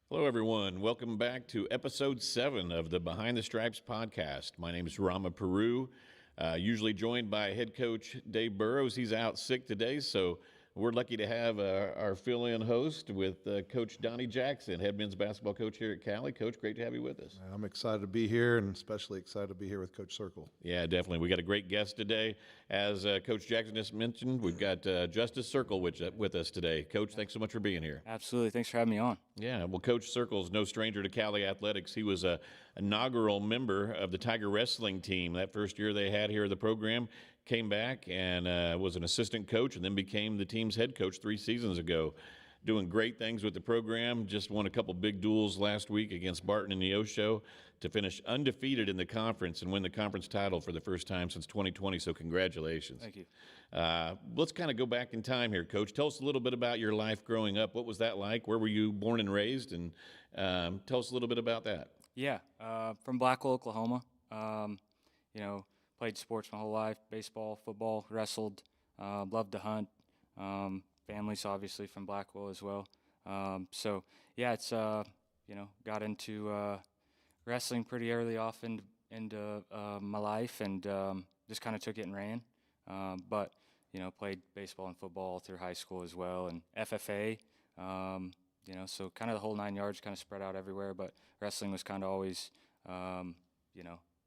Hello, everyone. Welcome back to episode 7 of the Behind the Stripes podcast. My name is Rama Peroo, usually joined by head coach Dave Burroughs. He's out sick today, so we're lucky to have our fill-in host with Coach Donnie Jackson, head men's basketball coach here at Cowley. Coach, great to have you with us. I'm excited to be here, and especially excited to be here with Coach Circle. Yeah, definitely. We got a great guest today. As Coach Jackson just mentioned, we've got Justice Circle with us today. Coach, thanks so much for being here. Absolutely. Thanks for having me on. Yeah, well, Coach Circle's no stranger to Cowley Athletics. He was a inaugural member of the Tiger Wrestling team that first year they had here at the program. Came back and was an assistant coach and then became the team's head coach 3 seasons ago. Doing great things with the program. Just won a couple big duels last week against Barton and Neosho to finish undefeated in the conference and win the conference title for the first time since 2020. So congratulations. Thank you. Let's kind of go back in time here, Coach. Tell us a little bit about your life growing up. What was that like? Where were you born and raised? And tell us a little bit about that. Yeah, from Blackwell, Oklahoma. Played sports my whole life, baseball, football, wrestled, loved to hunt. Family's obviously from Blackwell as well. It's, got into wrestling pretty early off into my life and just kind of took it and ran. Played baseball and football through high school as well and FFA. So kind of the whole 9 yards, kind of spread out everywhere, but wrestling was kind of always,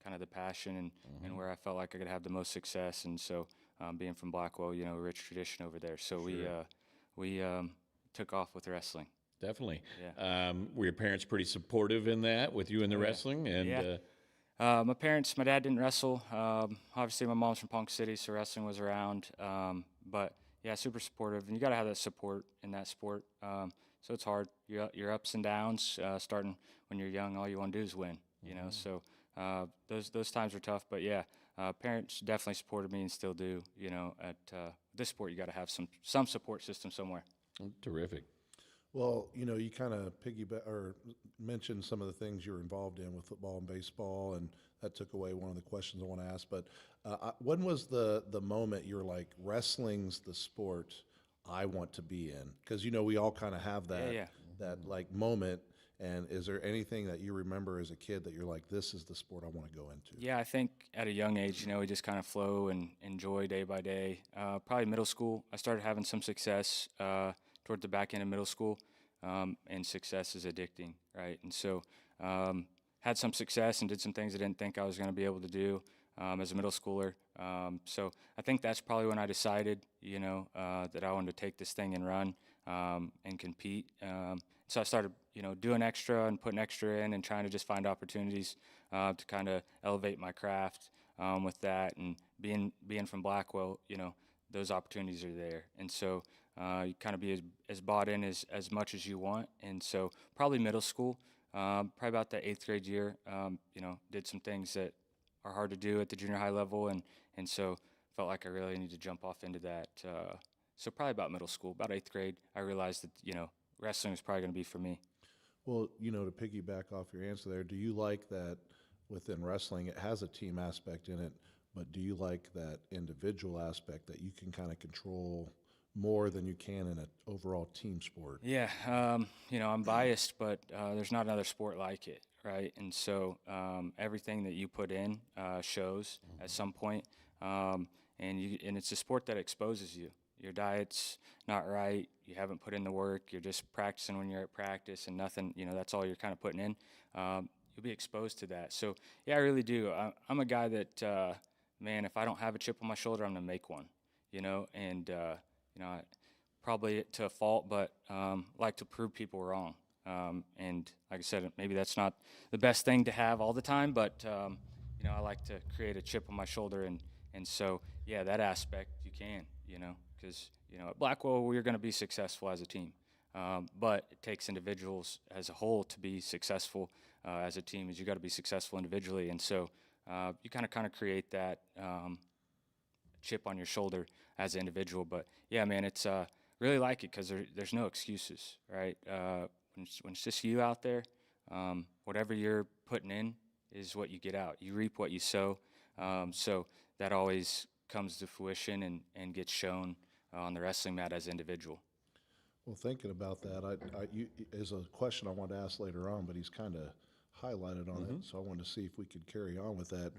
kind of the passion and where I felt like I could have the most success. And so being from Blackwell, rich tradition over there. So Sure. we took off with wrestling. Definitely. Yeah. Were your parents pretty supportive in that with you in the Oh, yeah. wrestling? And Yeah. My dad didn't wrestle. Obviously, my mom's from Ponca City, so wrestling was around. But yeah, super supportive, and you got to have that support in that sport. So it's hard. Your ups and downs. Starting when you're young, all you want to do is win. So those times were tough. But yeah, parents definitely supported me and still do. At this sport, you got to have some support system somewhere. terrific. Well, you kind of piggyback or mentioned some of the things you were involved in with football and baseball, and that took away one of the questions I want to ask. But when was the moment you're like, wrestling's the sport I want to be in? Because we all kind of have that Yeah. that like moment. And is there anything that you remember as a kid that you're like, this is the sport I want to go into? Yeah, I think at a young age, we just kind of flow and enjoy day by day. Probably middle school, I started having some success toward the back end of middle school, and success is addicting, right? And so had some success and did some things I didn't think I was going to be able to do as a middle schooler. So I think that's probably when I decided, that I wanted to take this thing and run and compete. So I started, doing extra and putting extra in and trying to just find opportunities to kind of elevate my craft with that. And being from Blackwell, those opportunities are there. And so you kind of be as bought in as much as you want. And so probably middle school, probably about the 8th grade year, did some things that are hard to do at the junior high level. And so felt like I really need to jump off into that. So probably about middle school, about 8th grade, I realized that, wrestling was probably going to be for me. Well, to piggyback off your answer there, do you like that within wrestling, it has a team aspect in it, but do you like that individual aspect that you can kind of control more than you can in an overall team sport? Yeah, I'm biased, but there's not another sport like it, right? And so everything that you put in shows at some point, and it's a sport that exposes you. Your diet's not right. You haven't put in the work. You're just practicing when you're at practice and nothing. That's all you're kind of putting in. You'll be exposed to that. So yeah, I really do. I'm a guy that, man, if I don't have a chip on my shoulder, I'm gonna make one. Probably to a fault, but like to prove people wrong. And like I said, maybe that's not the best thing to have all the time, but I like to create a chip on my shoulder, and so yeah, that aspect you can, because at Blackwell we're going to be successful as a team, but it takes individuals as a whole to be successful as a team. Is you got to be successful individually, and so you kind of create that chip on your shoulder as an individual. But yeah, man, it's really like it because there's no excuses, right? When it's just you out there, whatever you're putting in is what you get out. You reap what you sow. So that always comes to fruition and gets shown on the wrestling mat as an individual. Well, thinking about that, is a question I wanted to ask later on, but he's kind of highlighted on it, so I wanted to see if we could carry on with that.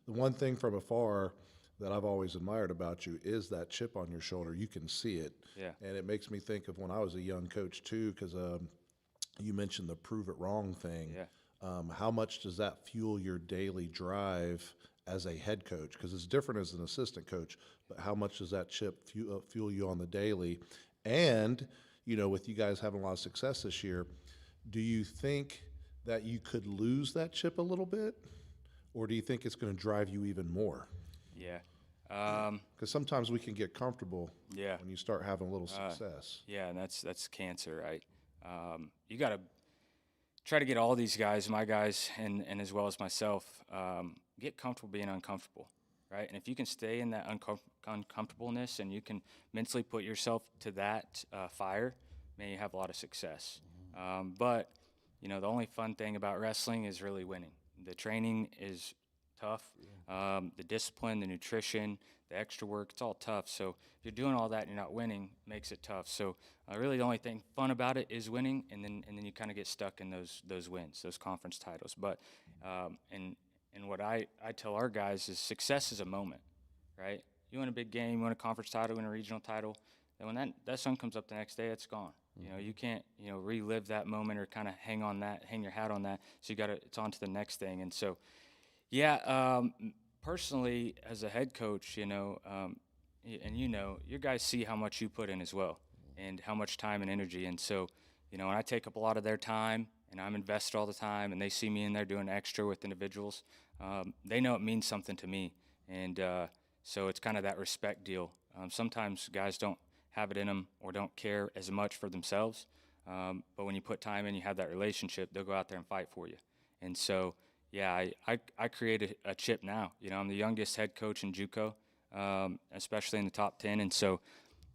The one thing from afar that I've always admired about you is that chip on your shoulder. You can see it, Yeah. and it makes me think of when I was a young coach too, because you mentioned the prove it wrong thing. Yeah. How much does that fuel your daily drive as a head coach? Because it's different as an assistant coach, but how much does that chip fuel you on the daily? And, with you guys having a lot of success this year, do you think that you could lose that chip a little bit? Or do you think it's going to drive you even more? Yeah. Because sometimes we can get comfortable Yeah. when you start having a little success. Yeah, and that's cancer, right? You got to try to get all these guys, my guys, and as well as myself, get comfortable being uncomfortable, right? And if you can stay in that uncomfortableness and you can mentally put yourself to that fire, man, you have a lot of success. But the only fun thing about wrestling is really winning. The training is tough. The discipline, the nutrition, the extra work, it's all tough. So if you're doing all that and you're not winning, it makes it tough. So really the only thing fun about it is winning, and then you kind of get stuck in those wins, those conference titles. But and what I tell our guys is success is a moment, right? You win a big game, you win a conference title, win a regional title, then when that sun comes up the next day, it's gone. You can't relive that moment or kind of hang your hat on that. So it's on to the next thing. And so personally, as a head coach, and your guys see how much you put in as well, and how much time and energy. And so, when I take up a lot of their time, and I'm invested all the time, and they see me in there doing extra with individuals, they know it means something to me. And so it's kind of that respect deal. Sometimes guys don't have it in them or don't care as much for themselves, but when you put time in, you have that relationship, they'll go out there and fight for you. And so, yeah, I created a chip now. I'm the youngest head coach in JUCO, especially in the top 10. And so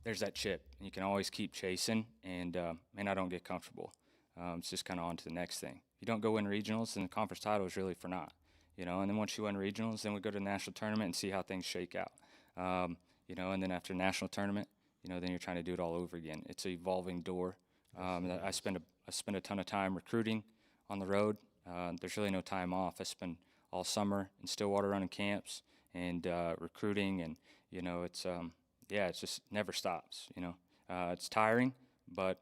there's that chip. You can always keep chasing, and I don't get comfortable. It's just kind of on to the next thing. If you don't go win regionals, then the conference title is really for naught. And then once you win regionals, then we go to the national tournament and see how things shake out. And then after national tournament, then you're trying to do it all over again. It's an evolving door. I spend a ton of time recruiting on the road. There's really no time off. I spend all summer in Stillwater running camps and recruiting, and it just never stops. It's tiring, but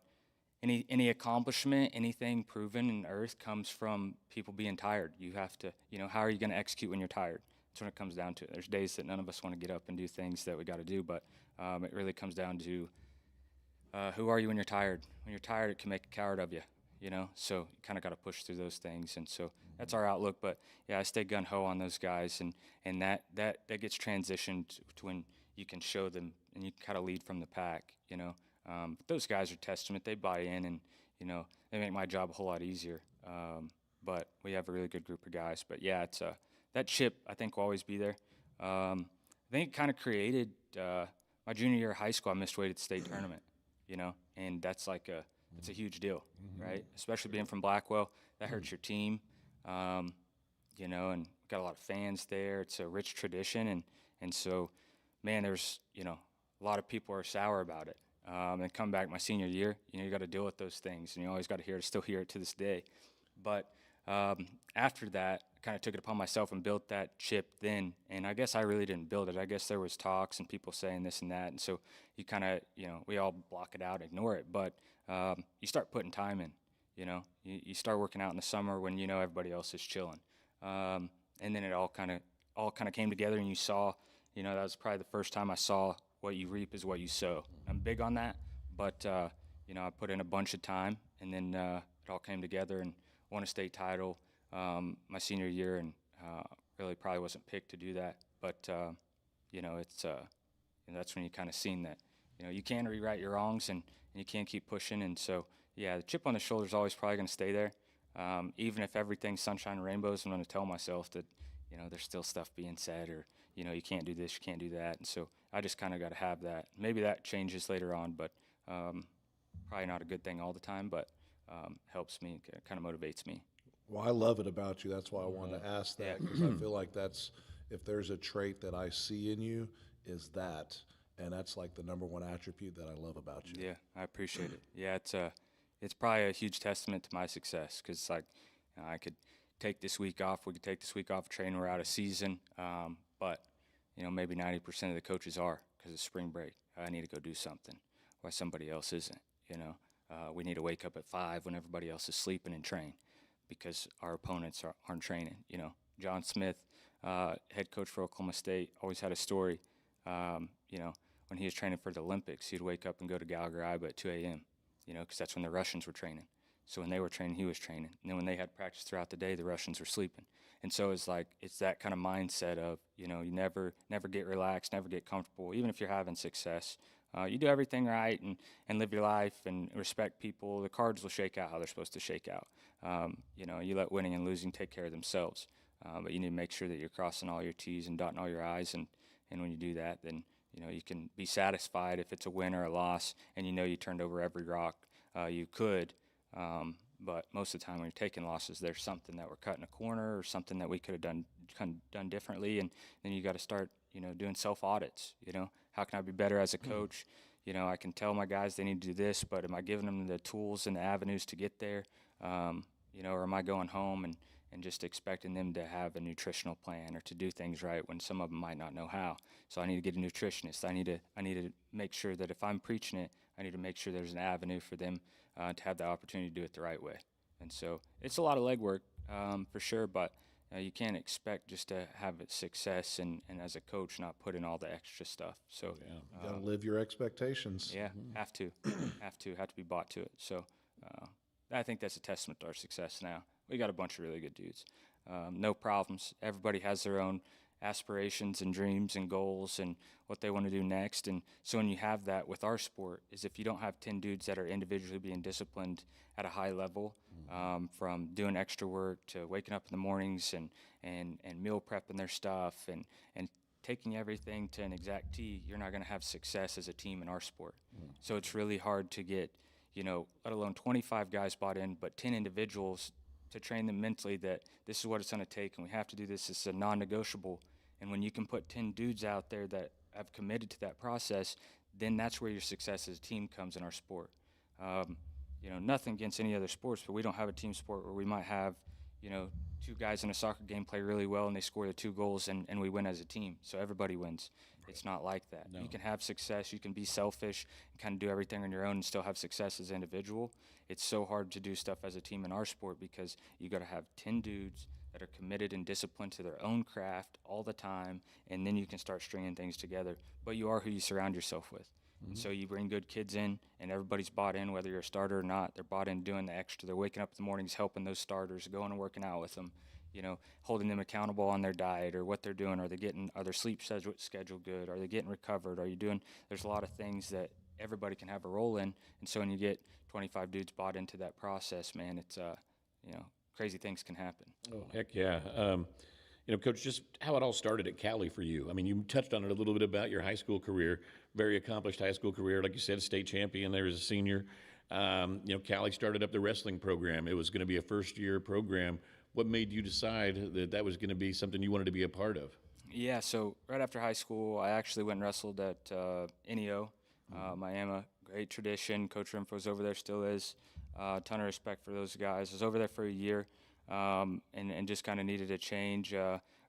any accomplishment, anything proven in earth comes from people being tired. You have to, how are you going to execute when you're tired? That's when it comes down to it. There's days that none of us want to get up and do things that we got to do, but it really comes down to who are you when you're tired? When you're tired, it can make a coward of you. So you kind of got to push through those things. And so that's our outlook. But yeah, I stay gun-ho on those guys, and that gets transitioned to when you can show them and you kind of lead from the pack, But those guys are testament. They buy in, and, they make my job a whole lot easier. But we have a really good group of guys. But yeah, it's that chip I think will always be there. I think it kind of created my junior year of high school. I missed weight at the state tournament, and that's like it's a huge deal, right? Especially being from Blackwell, that hurts your team, and got a lot of fans there. It's a rich tradition, and so, man, there's a lot of people are sour about it. And come back my senior year, you got to deal with those things, and you always got to still hear it to this day. But after that, I kind of took it upon myself and built that chip then, and I guess I really didn't build it. I guess there was talks and people saying this and that, and so you kind of, we all block it out, ignore it, but you start putting time in, you start working out in the summer when everybody else is chilling, and then it all kind of came together, and you saw, that was probably the first time I saw what you reap is what you sow. I'm big on that, but I put in a bunch of time, and then it all came together and won a state title my senior year, and really probably wasn't picked to do that, but it's that's when you kind of seen that you can rewrite your wrongs, and you can keep pushing. And so the chip on the shoulder is always probably going to stay there, even if everything's sunshine and rainbows. I'm going to tell myself that there's still stuff being said, or you can't do this, you can't do that, and so I just kind of got to have that. Maybe that changes later on, but probably not a good thing all the time, but helps me, kind of motivates me. Well, I love it about you. That's why I wanted to ask that, because I feel like if there's a trait that I see in you, is that. and that's like the number one attribute that I love about you. Yeah, I appreciate it. Yeah, it's probably a huge testament to my success because like I could take this week off. We could take this week off of training. We're out of season, but maybe 90% of the coaches are because it's spring break. I need to go do something while somebody else isn't. We need to wake up at 5 when everybody else is sleeping and train because our opponents aren't training. John Smith, head coach for Oklahoma State, always had a story. When he was training for the Olympics, he'd wake up and go to Gallagher Iba at 2 a.m., because that's when the Russians were training. So when they were training, he was training. And then when they had practice throughout the day, the Russians were sleeping. And so it's that kind of mindset of, you never get relaxed, never get comfortable. Even if you're having success, you do everything right and live your life and respect people. The cards will shake out how they're supposed to shake out. You let winning and losing take care of themselves. But you need to make sure that you're crossing all your T's and dotting all your I's. And when you do that, then you can be satisfied if it's a win or a loss, and you turned over every rock you could. But most of the time when you're taking losses, there's something that we're cutting a corner or something that we could have done differently, and then you got to start doing self-audits. How can I be better as a coach? I can tell my guys they need to do this, but am I giving them the tools and the avenues to get there? Or am I going home and just expecting them to have a nutritional plan or to do things right when some of them might not know how? So I need to get a nutritionist. I need to make sure that if I'm preaching it, I need to make sure there's an avenue for them to have the opportunity to do it the right way. And so it's a lot of legwork for sure, but you can't expect just to have success and as a coach not put in all the extra stuff. So You got to live your expectations. yeah, have to be bought to it. So I think that's a testament to our success now. We got a bunch of really good dudes. No problems. Everybody has their own aspirations and dreams and goals and what they want to do next. And so when you have that with our sport is if you don't have 10 dudes that are individually being disciplined at a high level, from doing extra work to waking up in the mornings and meal prepping their stuff and taking everything to an exact T, you're not going to have success as a team in our sport. So it's really hard to get, let alone 25 guys bought in, but 10 individuals to train them mentally that this is what it's going to take and we have to do this. It's a non-negotiable. And when you can put 10 dudes out there that have committed to that process, then that's where your success as a team comes in our sport. Nothing against any other sports, but we don't have a team sport where we might have, 2 guys in a soccer game play really well and they score the 2 goals and we win as a team. So everybody wins. It's not like that. No. You can have success. You can be selfish and kind of do everything on your own and still have success as an individual. It's so hard to do stuff as a team in our sport because you got to have 10 dudes that are committed and disciplined to their own craft all the time, and then you can start stringing things together. But you are who you surround yourself with. And so you bring good kids in, and everybody's bought in, whether you're a starter or not. They're bought in doing the extra. They're waking up in the mornings helping those starters, going and working out with them, holding them accountable on their diet or what they're doing. Are their sleep schedule good? Are they getting recovered? There's a lot of things that everybody can have a role in. And so when you get 25 dudes bought into that process, man, it's, crazy things can happen. Oh, heck yeah. Coach, just how it all started at Cowley for you. I mean, you touched on it a little bit about your high school career, very accomplished high school career. Like you said, state champion there as a senior. Cowley started up the wrestling program. It was going to be a first-year program. What made you decide that was going to be something you wanted to be a part of? Yeah, so right after high school, I actually went and wrestled at NEO, Miami. Great tradition. Coach Renfro was over there, still is. Ton of respect for those guys. I was over there for a year. And just kind of needed a change.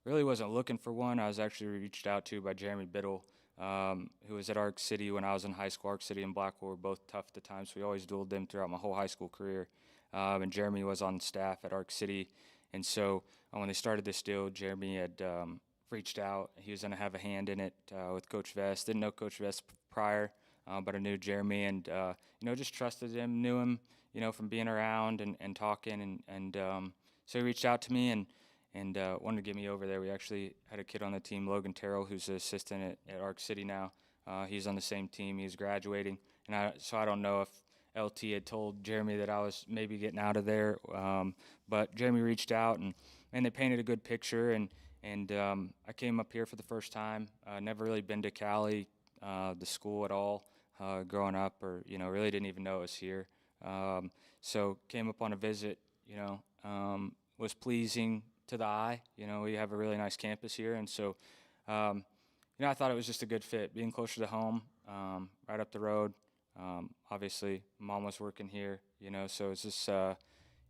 Really wasn't looking for one. I was actually reached out to by Jeremy Biddle, who was at Arc City when I was in high school. Arc City and Blackwell were both tough at the time, so we always dueled them throughout my whole high school career. And Jeremy was on staff at Arc City. And so when they started this deal, Jeremy had reached out. He was going to have a hand in it with Coach Vest. Didn't know Coach Vest prior, but I knew Jeremy and, just trusted him, knew him, from being around and talking. So he reached out to me and wanted to get me over there. We actually had a kid on the team, Logan Terrell, who's an assistant at Arc City now. He's on the same team. He's graduating. So I don't know if LT had told Jeremy that I was maybe getting out of there. But Jeremy reached out, and they painted a good picture. And I came up here for the first time. Never really been to Cowley, the school at all, growing up, or, really didn't even know it was here. So came up on a visit, was pleasing to the eye. We have a really nice campus here. And so, I thought it was just a good fit, being closer to home, right up the road. Obviously, Mom was working here, so it's just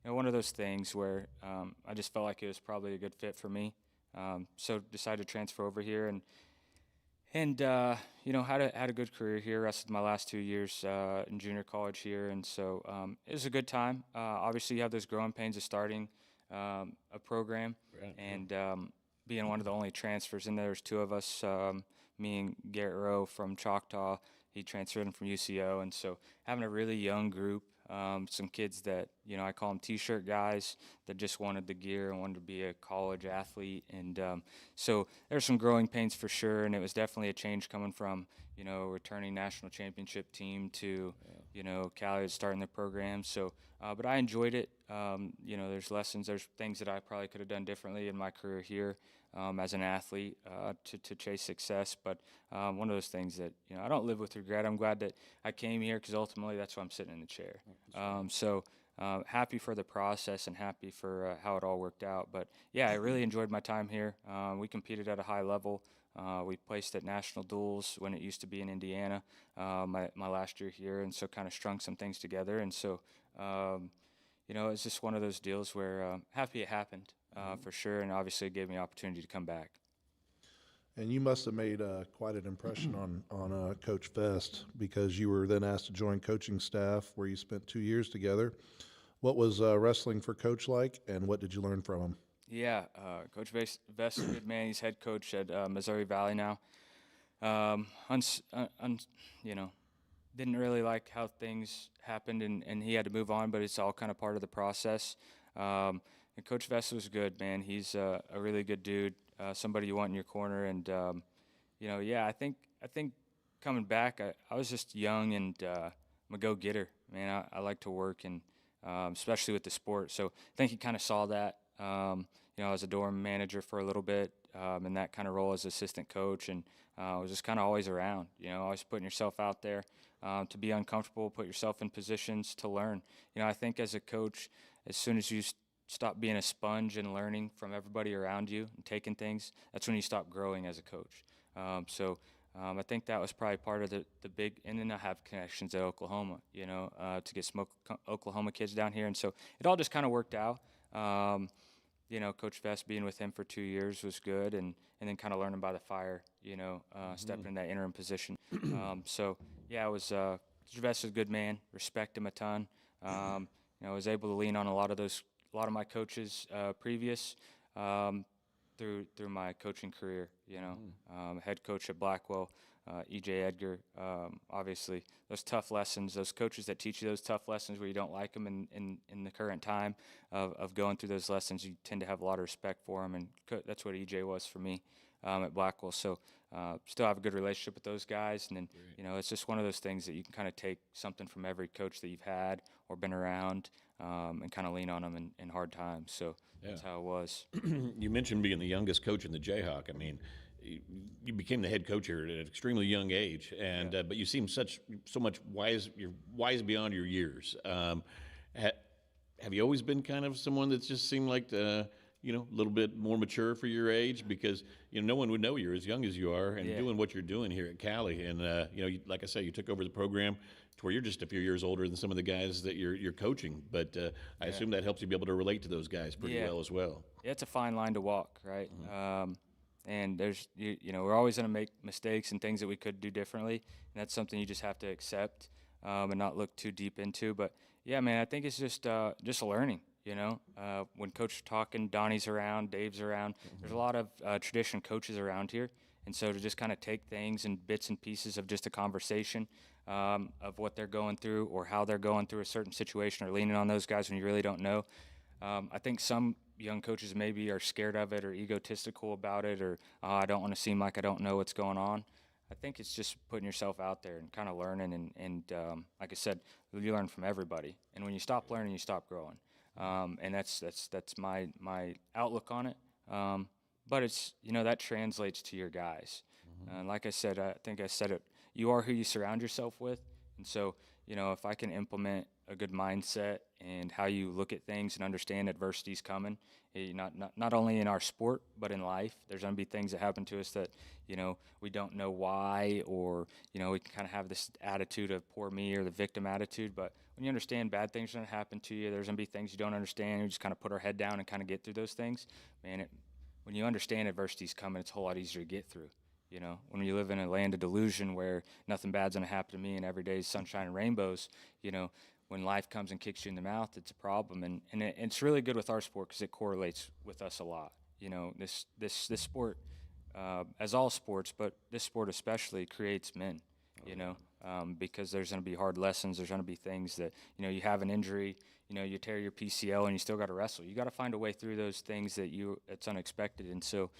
one of those things where I just felt like it was probably a good fit for me. So decided to transfer over here and had a good career here. Rested my last 2 years in junior college here, and so it was a good time. Obviously, you have those growing pains of starting a program, Right. and being one of the only transfers in there. There's two of us, me and Garrett Rowe from Choctaw. He transferred in from UCO, and so having a really young group, some kids that I call them T-shirt guys that just wanted the gear and wanted to be a college athlete, and so there's some growing pains for sure. And it was definitely a change coming from returning national championship team to Cowley starting the program. So, but I enjoyed it. There's lessons, there's things that I probably could have done differently in my career here as an athlete to chase success. But one of those things that I don't live with regret. I'm glad that I came here because ultimately that's why I'm sitting in the chair. So happy for the process and happy for how it all worked out. But yeah, I really enjoyed my time here. We competed at a high level. We placed at national duels when it used to be in Indiana my last year here, and so kind of strung some things together. And so, it's just one of those deals where happy it happened for sure, and obviously it gave me an opportunity to come back. And you must have made quite an impression on Coach Vest, because you were then asked to join coaching staff where you spent 2 years together. What was wrestling for Coach like, and what did you learn from him? Yeah, Coach Vest is a good man. He's head coach at Missouri Valley now. Didn't really like how things happened, and he had to move on, but it's all kind of part of the process. And Coach Vest was good, man. He's a really good dude, somebody you want in your corner. And, I think coming back, I was just young and I'm a go-getter, man. I like to work, and especially with the sport. So I think he kind of saw that. I was a dorm manager for a little bit in that kind of role as assistant coach, and I was just kind of always around, always putting yourself out there to be uncomfortable, put yourself in positions to learn. I think as a coach, as soon as you stop being a sponge and learning from everybody around you and taking things, that's when you stop growing as a coach. I think that was probably part of the big, and then I have connections at Oklahoma, to get some Oklahoma kids down here. And so it all just kind of worked out. Coach Vest, being with him for 2 years was good, and then kind of learning by the fire, stepping in that interim position. It was, Coach Vest was a good man, respect him a ton. I was able to lean on a lot of my coaches previous through my coaching career, head coach at Blackwell, E.J. Edgar, obviously those tough lessons, those coaches that teach you those tough lessons where you don't like them in the current time of going through those lessons, you tend to have a lot of respect for them, and that's what E.J. was for me at Blackwell. So still have a good relationship with those guys, and then it's just one of those things that you can kind of take something from every coach that you've had or been around and kind of lean on them in hard times. So that's how it was. You mentioned being the youngest coach in the Jayhawk. I mean, you became the head coach here at an extremely young age, and but you seem so much wise. You're wise beyond your years. Have you always been kind of someone that's just seemed like a little bit more mature for your age? Because no one would know you're as young as you are and doing what you're doing here at Cowley. And like I say, you took over the program to where you're just a few years older than some of the guys that you're coaching. But I assume that helps you be able to relate to those guys pretty well as well. Yeah, it's a fine line to walk, right? Mm-hmm. And there's, we're always going to make mistakes and things that we could do differently, and that's something you just have to accept and not look too deep into. But yeah, man, I think it's just learning. When Coach talking, Donnie's around, Dave's around. There's a lot of tradition coaches around here, and so to just kind of take things in bits and pieces of just a conversation of what they're going through or how they're going through a certain situation, or leaning on those guys when you really don't know. I think some young coaches maybe are scared of it or egotistical about it, or I don't want to seem like I don't know what's going on. I think it's just putting yourself out there and kind of learning, and like I said, you learn from everybody. And when you stop learning, you stop growing. And that's my outlook on it. But it's that translates to your guys. Like I said, I think I said it. You are who you surround yourself with, And so, if I can implement a good mindset and how you look at things and understand adversity's coming, not only in our sport, but in life, there's going to be things that happen to us that, we don't know why, or, we can kind of have this attitude of poor me or the victim attitude. But when you understand bad things are going to happen to you, there's going to be things you don't understand. We just kind of put our head down and kind of get through those things. Man, when you understand adversity's coming, it's a whole lot easier to get through. When you live in a land of delusion where nothing bad's going to happen to me and every day is sunshine and rainbows, when life comes and kicks you in the mouth, it's a problem. And it's really good with our sport because it correlates with us a lot. This sport, as all sports, but this sport especially, creates men, because there's going to be hard lessons. There's going to be things that, you have an injury, you tear your PCL and you still got to wrestle. You got to find a way through those things that's unexpected. And so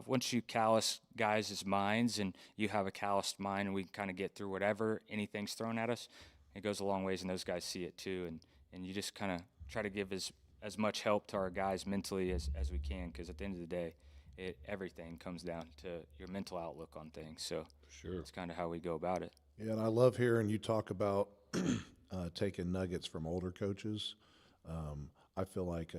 once you callous guys' minds and you have a calloused mind and we can kind of get through anything's thrown at us, it goes a long ways, and those guys see it too. And you just kind of try to give as much help to our guys mentally as we can, because at the end of the day, everything comes down to your mental outlook on things. So Sure. that's kind of how we go about it. Yeah, and I love hearing you talk about taking nuggets from older coaches. I feel like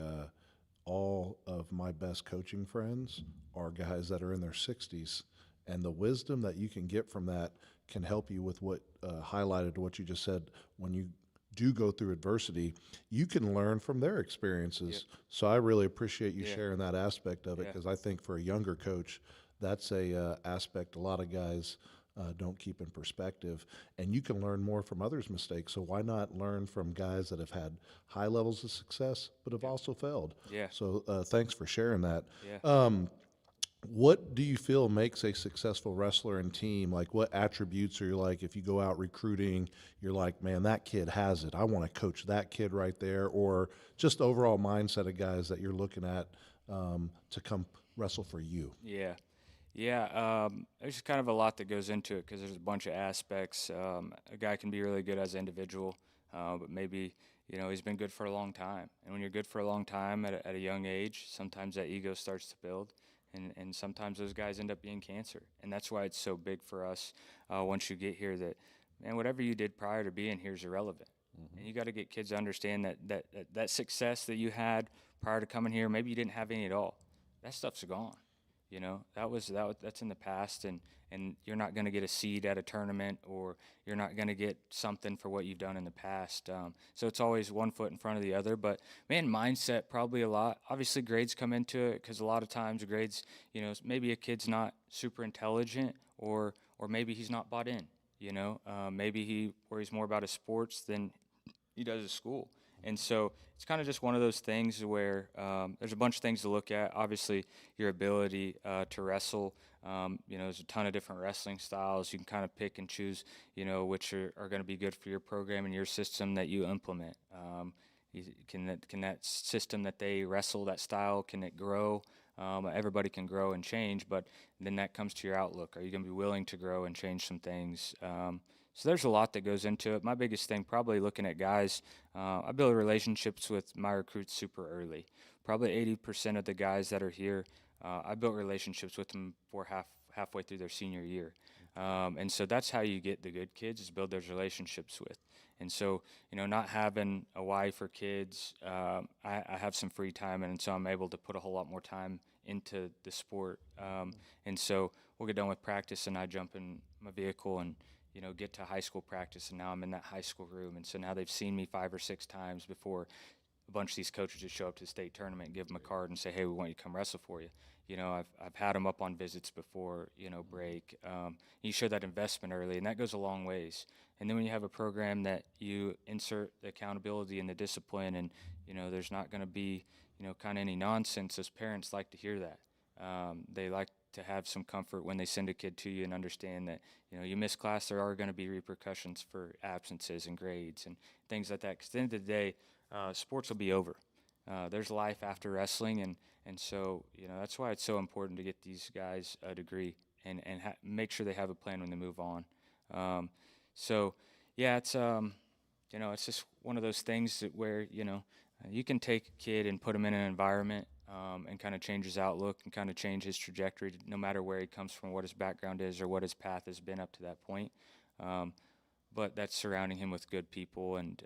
all of my best coaching friends are guys that are in their 60s, and the wisdom that you can get from that can help you with what highlighted what you just said. When you do go through adversity, you can learn from their experiences. Yep. So I really appreciate you Yeah. sharing that aspect of it, Yeah. because I think for a younger coach, that's a aspect a lot of guys don't keep in perspective. And you can learn more from others' mistakes. So why not learn from guys that have had high levels of success but have also failed? Yeah. So thanks for sharing that. Yeah. What do you feel makes a successful wrestler and team? Like, what attributes are you like, if you go out recruiting, you're like, man, that kid has it, I want to coach that kid right there? Or just the overall mindset of guys that you're looking at to come wrestle for you? Yeah. Yeah, there's kind of a lot that goes into it because there's a bunch of aspects. A guy can be really good as an individual, but maybe, he's been good for a long time. And when you're good for a long time at a young age, sometimes that ego starts to build. And sometimes those guys end up being cancer. And that's why it's so big for us once you get here that, man, whatever you did prior to being here is irrelevant. And you got to get kids to understand that success that you had prior to coming here, maybe you didn't have any at all. That stuff's gone. That's in the past, and you're not going to get a seed at a tournament, or you're not going to get something for what you've done in the past. So it's always one foot in front of the other. But man, mindset probably a lot. Obviously, grades come into it because a lot of times grades, maybe a kid's not super intelligent, or maybe he's not bought in. Maybe he worries more about his sports than he does at school. And so it's kind of just one of those things where there's a bunch of things to look at. Obviously, your ability to wrestle. There's a ton of different wrestling styles. You can kind of pick and choose, which are going to be good for your program and your system that you implement. Can that system that they wrestle, that style, can it grow? Everybody can grow and change, but then that comes to your outlook. Are you going to be willing to grow and change some things? So there's a lot that goes into it. My biggest thing, probably looking at guys, I build relationships with my recruits super early. Probably 80% of the guys that are here, I built relationships with them for halfway through their senior year. And so that's how you get the good kids, is build those relationships with. And so, not having a wife or kids, I have some free time, and so I'm able to put a whole lot more time into the sport. And so we'll get done with practice, and I jump in my vehicle and, get to high school practice, and now I'm in that high school room. And so now they've seen me 5 or 6 times before a bunch of these coaches just show up to the state tournament and give them a card and say, hey, we want you to come wrestle for you. I've had them up on visits before, break. You show that investment early, and that goes a long ways. And then when you have a program that you insert the accountability and the discipline, and, there's not going to be, kind of any nonsense, those parents like to hear that. They like to have some comfort when they send a kid to you and understand that, you miss class, there are going to be repercussions for absences and grades and things like that. Because at the end of the day, sports will be over. There's life after wrestling, and so, that's why it's so important to get these guys a degree and make sure they have a plan when they move on. So, yeah, it's just one of those things where, you can take a kid and put him in an environment and kind of change his outlook and kind of change his trajectory, no matter where he comes from, what his background is, or what his path has been up to that point. but that's surrounding him with good people. And,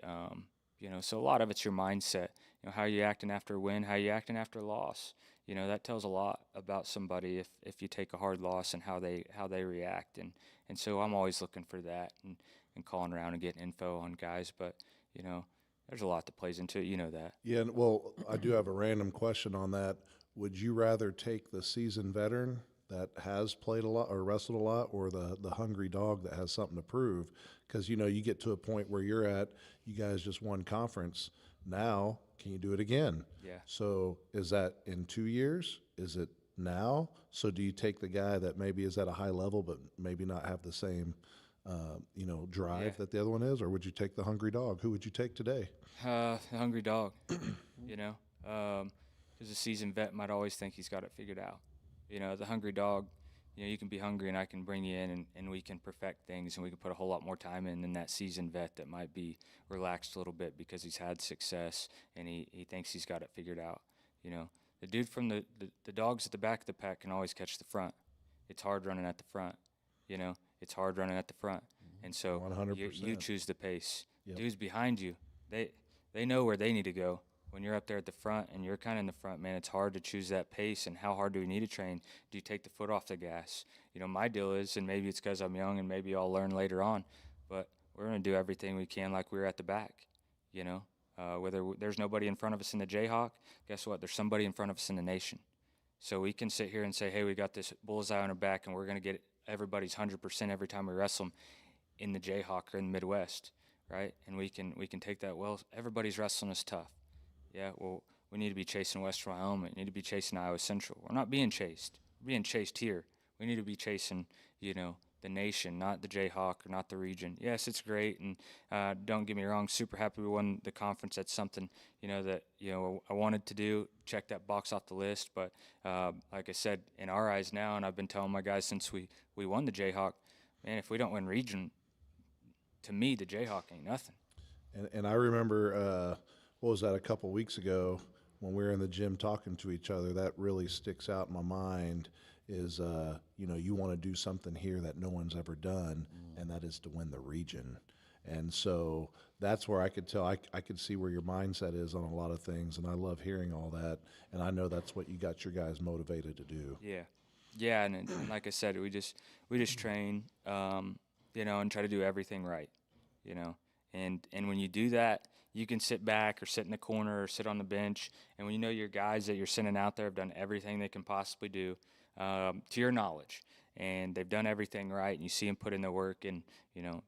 so a lot of it's your mindset, how you acting after a win, how you acting after a loss. That tells a lot about somebody if you take a hard loss and how they react. And so I'm always looking for that and calling around and getting info on guys. But, there's a lot that plays into it. You know that. Yeah, well, I do have a random question on that. Would you rather take the seasoned veteran that has played a lot or wrestled a lot, or the hungry dog that has something to prove? Because, you get to a point where you're at, you guys just won conference. Now, can you do it again? Yeah. So is that in 2 years? Is it now? So do you take the guy that maybe is at a high level but maybe not have the same drive that the other one is, or would you take the hungry dog? Who would you take today? The hungry dog, because a seasoned vet might always think he's got it figured out. The hungry dog, you can be hungry and I can bring you in and we can perfect things and we can put a whole lot more time in than that seasoned vet that might be relaxed a little bit because he's had success and he thinks he's got it figured out. The dude from the dogs at the back of the pack can always catch the front. It's hard running at the front, It's hard running at the front. And so 100%. you choose the pace. Yep. Dudes behind you, they know where they need to go. When you're up there at the front and you're kind of in the front, man, it's hard to choose that pace. And how hard do we need to train? Do you take the foot off the gas? My deal is, and maybe it's because I'm young and maybe I'll learn later on, but we're going to do everything we can like we're at the back, Whether there's nobody in front of us in the Jayhawk, guess what? There's somebody in front of us in the nation. So we can sit here and say, hey, we got this bullseye on our back and we're going to get everybody's 100% every time we wrestle them in the Jayhawk or in the Midwest, right? And we can take that, well, everybody's wrestling us tough. Yeah, well, we need to be chasing Western Wyoming. We need to be chasing Iowa Central. We're not being chased. We're being chased here. We need to be chasing, the nation, not the Jayhawk or not the region. Yes, it's great, and don't get me wrong, super happy we won the conference. That's something, that, I wanted to do, check that box off the list. But like I said, in our eyes now, and I've been telling my guys since we won the Jayhawk, man, if we don't win region, to me, the Jayhawk ain't nothing. And I remember, what was that, a couple weeks ago when we were in the gym talking to each other, that really sticks out in my mind is, you want to do something here that no one's ever done, and that is to win the region. And so that's where I could tell, I could see where your mindset is on a lot of things, and I love hearing all that, and I know that's what you got your guys motivated to do. Yeah, and like I said, we just train, and try to do everything right, and when you do that, you can sit back or sit in the corner or sit on the bench, and when your guys that you're sending out there have done everything they can possibly do, to your knowledge, and they've done everything right, and you see them put in their work, and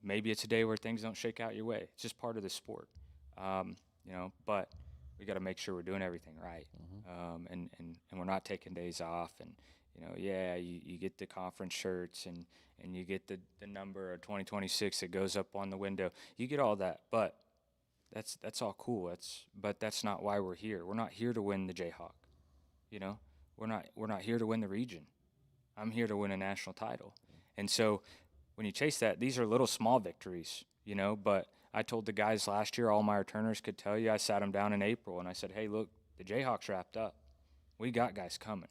maybe it's a day where things don't shake out your way. It's just part of the sport, but we got to make sure we're doing everything right, and we're not taking days off, and you get the conference shirts and you get the number of 2026 that goes up on the window. You get all that, but that's all cool. But that's not why we're here. We're not here to win the Jayhawk. We're not here to win the region. I'm here to win a national title. And so when you chase that, these are little small victories, but I told the guys last year, all my returners could tell you, I sat them down in April and I said, hey, look, the Jayhawks wrapped up. We got guys coming.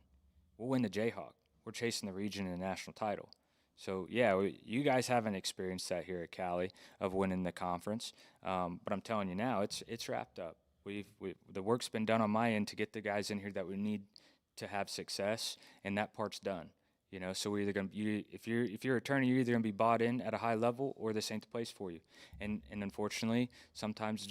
We'll win the Jayhawk. We're chasing the region and the national title. So, yeah, you guys haven't experienced that here at Cowley of winning the conference, but I'm telling you now, it's wrapped up. The work's been done on my end to get the guys in here that we need to have success, and that part's done. So we're either going to, if you're a returner, you're either going to be bought in at a high level, or this ain't the place for you. And unfortunately, sometimes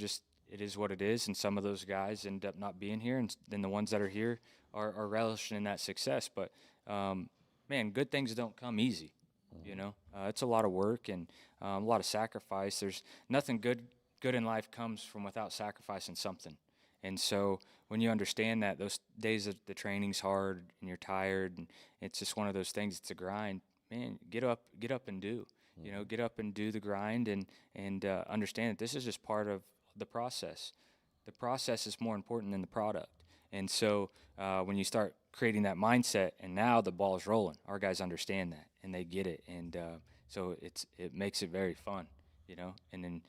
it is what it is, and some of those guys end up not being here, and then the ones that are here are relishing in that success. But man, good things don't come easy. It's a lot of work and a lot of sacrifice. There's nothing good in life comes from without sacrificing something. And so when you understand that, those days that the training's hard and you're tired and it's just one of those things, it's a grind, man, get up and do. Get up and do the grind and understand that this is just part of the process. The process is more important than the product. And so when you start creating that mindset, and now the ball is rolling, our guys understand that and they get it, and so it makes it very fun, And then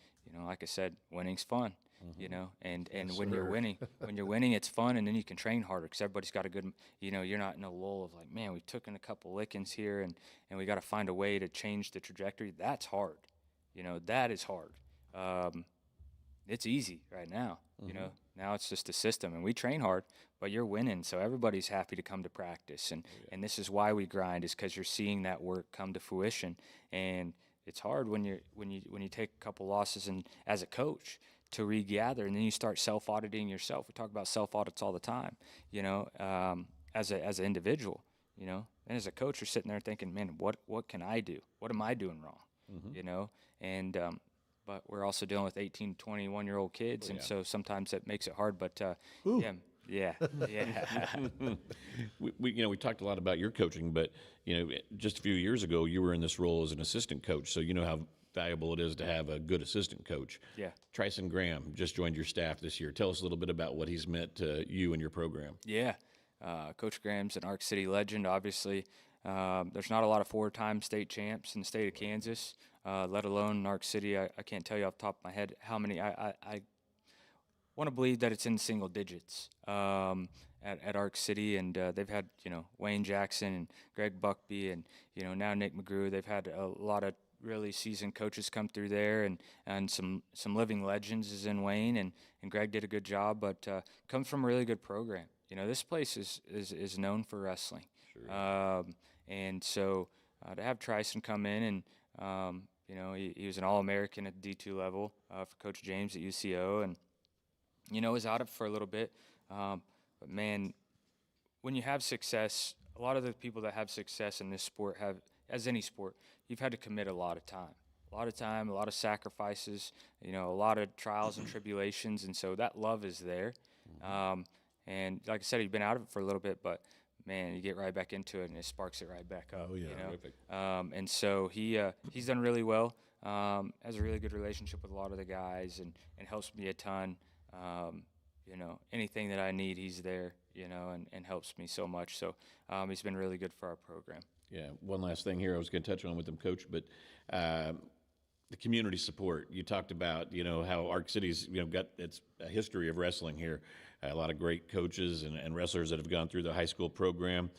like I said, winning's fun, And Yes, when sir. you're winning, it's fun, and then you can train harder because everybody's got a good, you're not in a lull of like, man, we took in a couple lickings here, and we got to find a way to change the trajectory. That's hard, that is hard. It's easy right now. Now it's just a system, and we train hard, but you're winning, so everybody's happy to come to practice, and this is why we grind, is because you're seeing that work come to fruition. And it's hard when you take a couple losses, and as a coach, to regather, and then you start self-auditing yourself. We talk about self-audits all the time, as an individual, and as a coach, you're sitting there thinking, man, what can I do? What am I doing wrong? And but we're also dealing with 18 to 21-year-old kids, and so sometimes that makes it hard. But yeah. We talked a lot about your coaching, but just a few years ago, you were in this role as an assistant coach, so you know how valuable it is to have a good assistant coach. Yeah. Tryson Graham just joined your staff this year. Tell us a little bit about what he's meant to you and your program. Yeah. Coach Graham's an Arc City legend, obviously. There's not a lot of four-time state champs in the state of Kansas, let alone in Arc City. I can't tell you off the top of my head how many. I want to believe that it's in single digits at Arc City, and they've had Wayne Jackson and Greg Buckby and now Nick McGrew. They've had a lot of really seasoned coaches come through there, and some living legends is in Wayne, and Greg did a good job, but comes from a really good program. This place is known for wrestling. Sure. And so to have Tryson come in, and he was an All-American at the D2 level for Coach James at UCO, and was out of it for a little bit. But man, when you have success, a lot of the people that have success in this sport have, as any sport, you've had to commit a lot of time, a lot of sacrifices, a lot of trials and tribulations, and so that love is there. And like I said, he's been out of it for a little bit, but man, you get right back into it, and it sparks it right back up. Oh, yeah. Terrific. And so he's done really well. Has a really good relationship with a lot of the guys, and helps me a ton. Anything that I need, he's there, and helps me so much. So he's been really good for our program. Yeah. One last thing here I was going to touch on with them, Coach, but the community support. You talked about, how Arc City's, got its a history of wrestling here. A lot of great coaches and wrestlers that have gone through the high school program.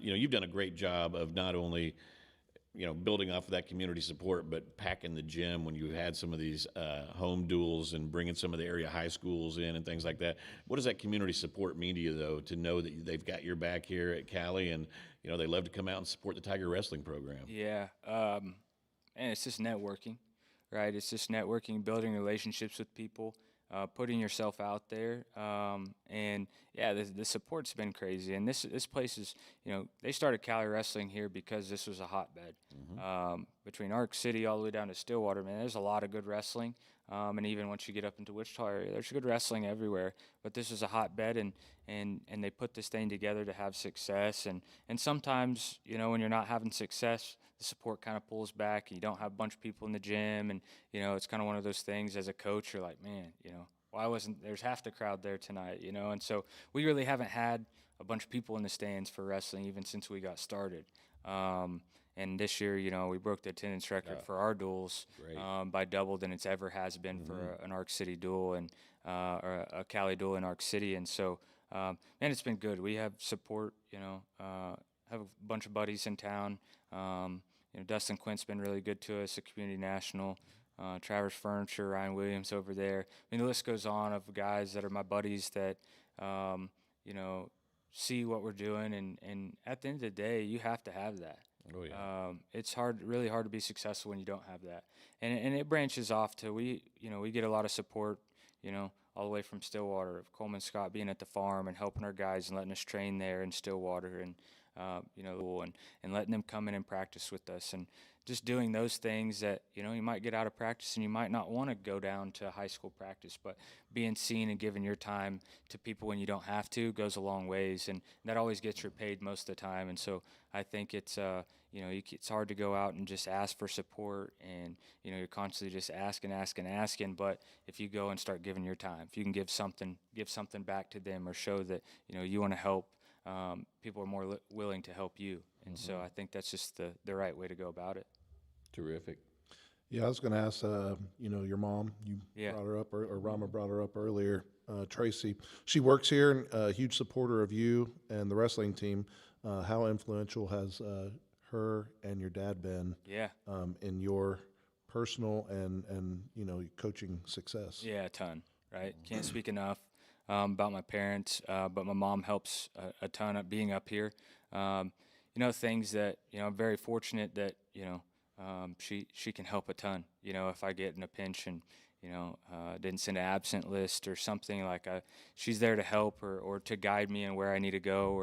You've done a great job of not only, building off of that community support, but packing the gym when you had some of these home duels and bringing some of the area high schools in and things like that. What does that community support mean to you, though, to know that they've got your back here at Cowley, and, they love to come out and support the Tiger Wrestling program? Yeah. And it's just networking, right? It's just networking, building relationships with people, putting yourself out there. And yeah, the support's been crazy. And this place is, they started Cowley Wrestling here because this was a hotbed. Between Arc City all the way down to Stillwater, man, there's a lot of good wrestling. And even once you get up into Wichita area, there's good wrestling everywhere. But this is a hotbed, and they put this thing together to have success. And sometimes, when you're not having success, the support kind of pulls back, and you don't have a bunch of people in the gym, and it's kind of one of those things. As a coach, you're like, man, why wasn't there's half the crowd there tonight, and so we really haven't had a bunch of people in the stands for wrestling even since we got started. And this year, we broke the attendance record for our duels by double than it's ever has been for an Arc City duel and or a Cowley duel in Arc City, and so man, it's been good. We have support, have a bunch of buddies in town. Dustin Quint's been really good to us, a community national. Traverse Furniture, Ryan Williams over there. I mean, the list goes on of guys that are my buddies that, see what we're doing. And at the end of the day, you have to have that. Oh, yeah. It's really hard to be successful when you don't have that. And it branches off to, we get a lot of support, all the way from Stillwater, of Coleman Scott being at the farm and helping our guys and letting us train there in Stillwater, and and letting them come in and practice with us, and just doing those things that, you might get out of practice and you might not want to go down to high school practice, but being seen and giving your time to people when you don't have to goes a long ways, and that always gets you paid most of the time. And so I think it's, it's hard to go out and just ask for support, and, you're constantly just asking, but if you go and start giving your time, if you can give something back to them, or show that, you want to help, people are more willing to help you. And so I think that's just the right way to go about it. Terrific. Yeah, I was going to ask, your mom, brought her up, or Rama brought her up earlier, Tracy. She works here, and a huge supporter of you and the wrestling team. How influential has her and your dad been in your personal and coaching success. Yeah, a ton, right? Can't speak enough about my parents, but my mom helps a ton at being up here. Things that, I'm very fortunate that, she can help a ton, if I get in a pinch and, didn't send an absent list or something like she's there to help or to guide me in where I need to go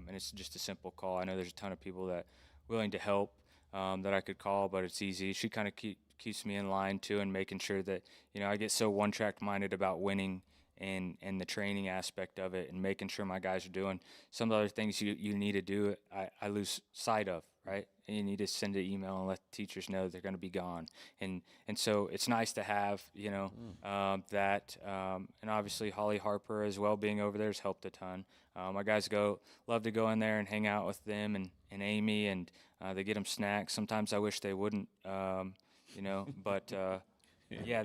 and it's just a simple call. I know there's a ton of people that willing to help that I could call, but it's easy. She kind of keeps me in line too and making sure that, I get so one-track minded about winning and the training aspect of it and making sure my guys are doing some other things you need to do. I lose sight of, right? And you need to send an email and let the teachers know they're going to be gone. And so it's nice to have, that. And obviously Holly Harper as well being over there has helped a ton. My guys love to go in there and hang out with them and Amy, and they get them snacks. Sometimes I wish they wouldn't, but yeah,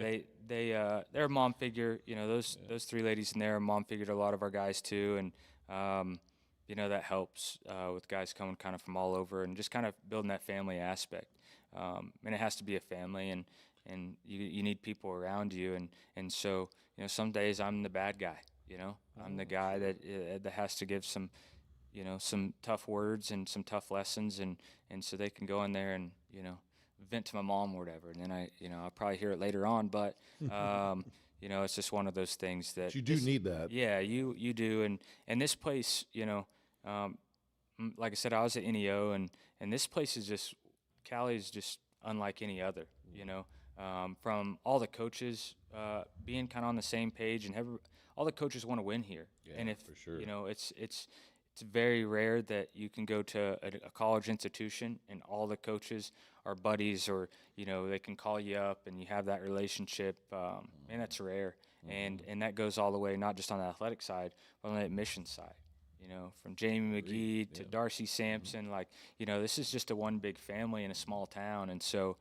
they're a mom figure. Those three ladies in there are mom figure to a lot of our guys too, and that helps with guys coming kind of from all over and just kind of building that family aspect. And it has to be a family, and you need people around you, and so some days I'm the bad guy. I'm the guy that has to give some tough words and some tough lessons, and so they can go in there and vent to my mom or whatever, and then I'll probably hear it later on, but it's just one of those things that But you do need that. Yeah, you do, and this place, like I said, I was at NEO, and this place is just Cowley is just unlike any other, from all the coaches being kind of on the same page, and all the coaches want to win here, and if for sure. It's very rare that you can go to a college institution and all the coaches are buddies, or they can call you up and you have that relationship, and that's rare. And that goes all the way, not just on the athletic side, but on the admission side. From Jamie McGee to Darcy Sampson, this is just a one big family in a small town, and so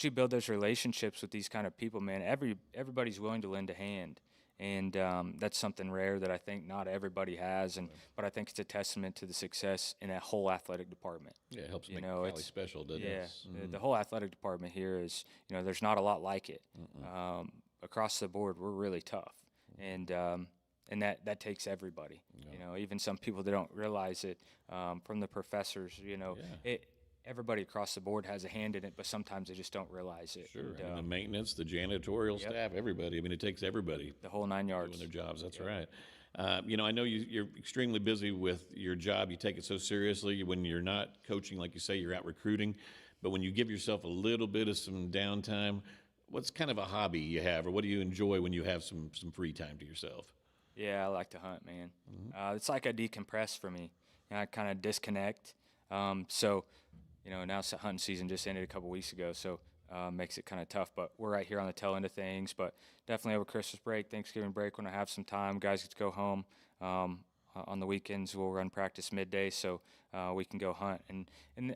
you build those relationships with these kind of people, man. Everybody's willing to lend a hand. And that's something rare that I think not everybody has, but I think it's a testament to the success in that whole athletic department. Yeah, it helps make Cowley special, doesn't it? Yeah, the whole athletic department here is, there's not a lot like it. Across the board, we're really tough, and that takes everybody. Even some people that don't realize it, from the professors. Everybody across the board has a hand in it, but sometimes they just don't realize it. Sure, and the maintenance, the janitorial staff, everybody. I mean, it takes everybody. The whole 9 yards. Doing their jobs, that's right. I know you're extremely busy with your job. You take it so seriously. When you're not coaching, like you say, you're out recruiting. But when you give yourself a little bit of some downtime, what's kind of a hobby you have, or what do you enjoy when you have some free time to yourself? Yeah, I like to hunt, man. It's like I decompress for me. I kind of disconnect. Now hunting season just ended a couple weeks ago, so makes it kind of tough. But we're right here on the tail end of things. But definitely over Christmas break, Thanksgiving break, when I have some time, guys get to go home. On the weekends, we'll run practice midday, so we can go hunt. And